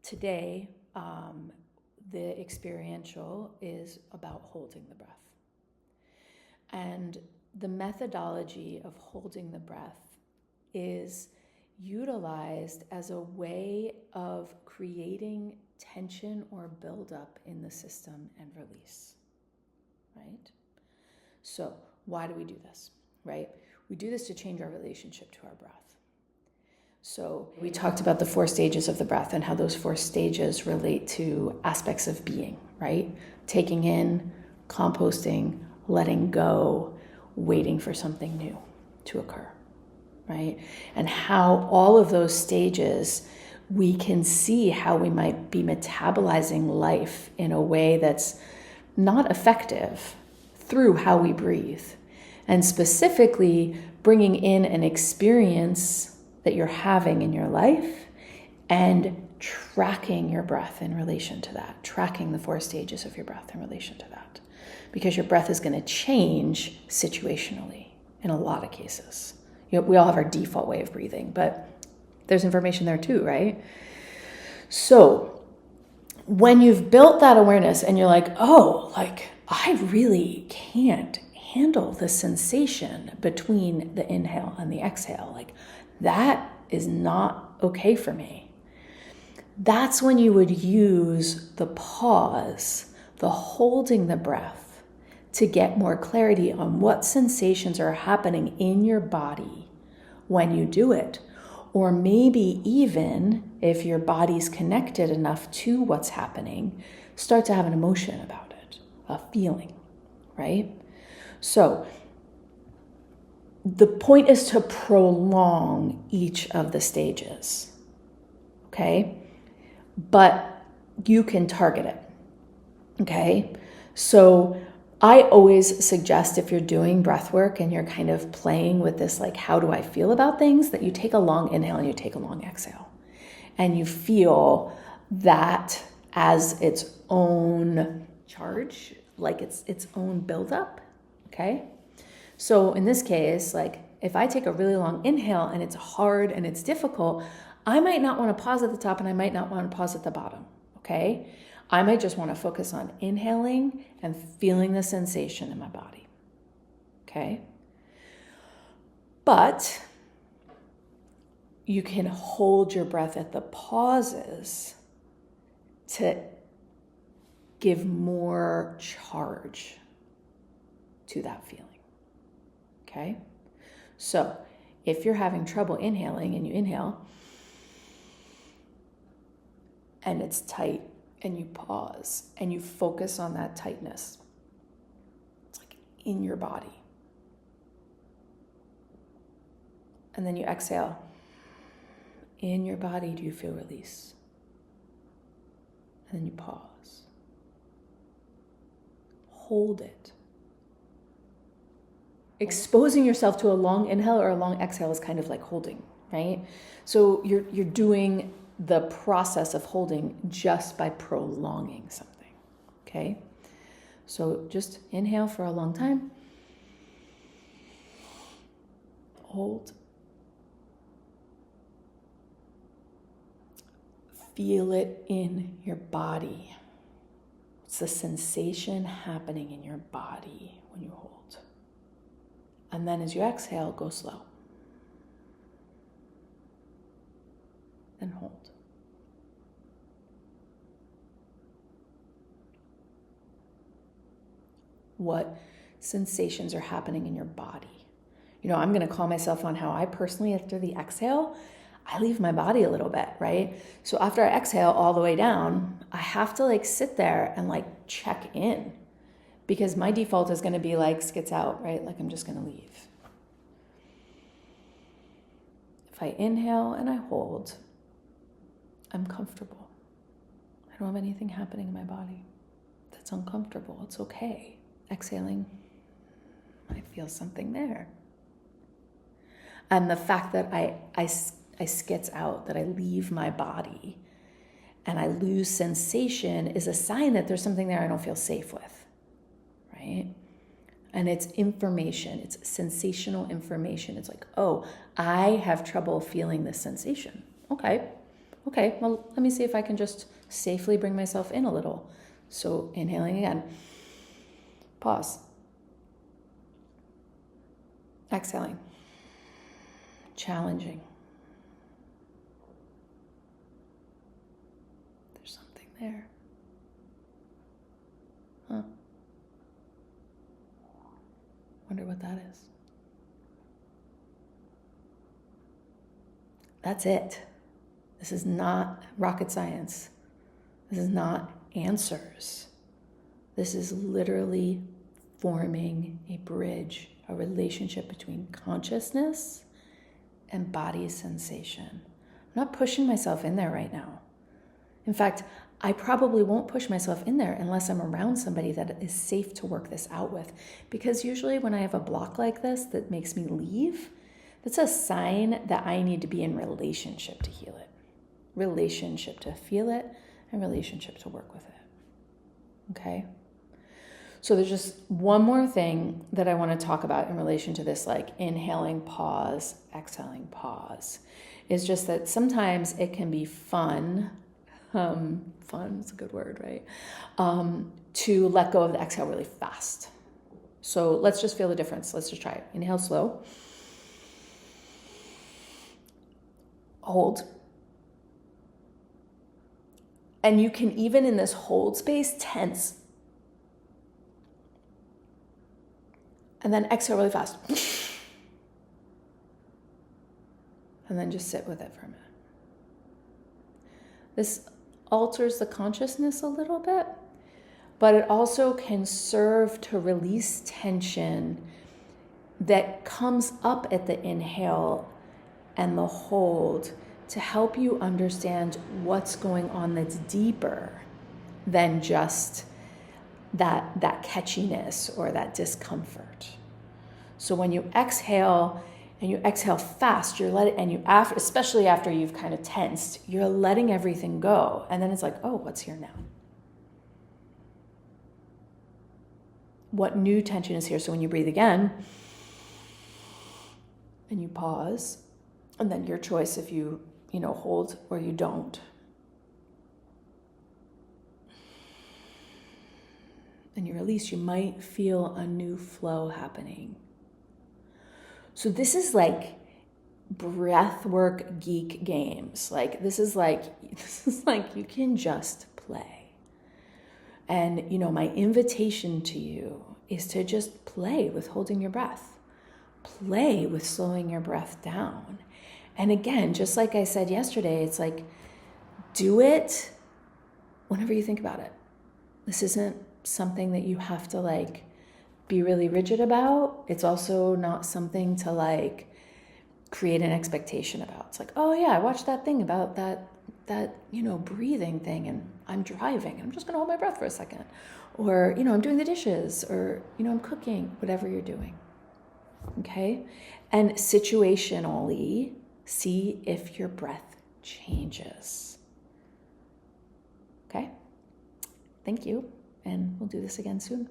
Today, the experiential is about holding the breath. And the methodology of holding the breath is utilized as a way of creating tension or buildup in the system and release, right? So why do we do this, right? We do this to change our relationship to our breath. So we talked about the 4 stages of the breath and how those 4 stages relate to aspects of being, right? Taking in, composting, letting go, waiting for something new to occur, right? And how all of those stages, we can see how we might be metabolizing life in a way that's not effective through how we breathe. And specifically bringing in an experience that you're having in your life and tracking your breath in relation to that, tracking the 4 stages of your breath in relation to that. Because your breath is going to change situationally in a lot of cases. You know, we all have our default way of breathing, but there's information there too, right? So when you've built that awareness and you're like, oh, like I really can't handle the sensation between the inhale and the exhale, like that is not okay for me. That's when you would use the pause, the holding the breath, to get more clarity on what sensations are happening in your body when you do it. Or maybe even if your body's connected enough to what's happening, start to have an emotion about it, a feeling, right? So the point is to prolong each of the stages, okay? But you can target it, okay? So I always suggest if you're doing breath work and you're kind of playing with this, like, how do I feel about things, that you take a long inhale and you take a long exhale. And you feel that as its own charge, like its own buildup, okay? So in this case, like if I take a really long inhale and it's hard and it's difficult, I might not want to pause at the top and I might not want to pause at the bottom, okay? I might just want to focus on inhaling and feeling the sensation in my body, okay? But you can hold your breath at the pauses to give more charge to that feeling, okay? So if you're having trouble inhaling and you inhale and it's tight, and you pause and you focus on that tightness. It's like in your body. And then you exhale. In your body, do you feel release? And then you pause. Hold it. Exposing yourself to a long inhale or a long exhale is kind of like holding, right? So you're doing the process of holding just by prolonging something, okay? So just inhale for a long time. Hold. Feel it in your body. What's the sensation happening in your body when you hold? And then as you exhale, go slow. And hold. What sensations are happening in your body? You know, I'm going to call myself on how I personally, after the exhale, I leave my body a little bit, right? So after I exhale all the way down, I have to like sit there and like check in, because my default is going to be like skits out, right? Like I'm just going to leave. If I inhale and I hold, I'm comfortable. I don't have anything happening in my body that's uncomfortable. It's okay. Exhaling, I feel something there. And the fact that I skits out, that I leave my body and I lose sensation is a sign that there's something there I don't feel safe with, right? And it's information, it's sensational information. It's like, oh, I have trouble feeling this sensation. Okay, Okay, well, let me see if I can just safely bring myself in a little. So inhaling again. Pause. Exhaling. Challenging. There's something there. Huh. Wonder what that is. That's it. This is not rocket science. This is not answers. This is literally forming a bridge, a relationship between consciousness and body sensation. I'm not pushing myself in there right now. In fact, I probably won't push myself in there unless I'm around somebody that is safe to work this out with. Because usually when I have a block like this that makes me leave, that's a sign that I need to be in relationship to heal it, relationship to feel it, and relationship to work with it. Okay? So there's just one more thing that I want to talk about in relation to this, like inhaling, pause, exhaling, pause, is just that sometimes it can be fun is a good word, right? To let go of the exhale really fast. So let's just feel the difference. Let's just try it. Inhale slow. Hold. And you can even in this hold space tense. And then exhale really fast. And then just sit with it for a minute. This alters the consciousness a little bit, but it also can serve to release tension that comes up at the inhale and the hold to help you understand what's going on that's deeper than just that catchiness or that discomfort. So when you exhale, and you exhale fast, especially after you've kind of tensed, you're letting everything go. And then it's like, oh, what's here now? What new tension is here? So when you breathe again, and you pause, and then your choice if you hold or you don't. And you release, you might feel a new flow happening. So this is like breathwork geek games. This is like you can just play. And my invitation to you is to just play with holding your breath. Play with slowing your breath down. And again, just like I said yesterday, it's like, do it whenever you think about it. This isn't something that you have to be really rigid about. It's also not something to create an expectation about. It's like, oh yeah, I watched that thing about that breathing thing, and I'm driving. I'm just gonna hold my breath for a second. Or, I'm doing the dishes, or, I'm cooking, whatever you're doing. Okay? And situationally, see if your breath changes. Okay? Thank you, and we'll do this again soon.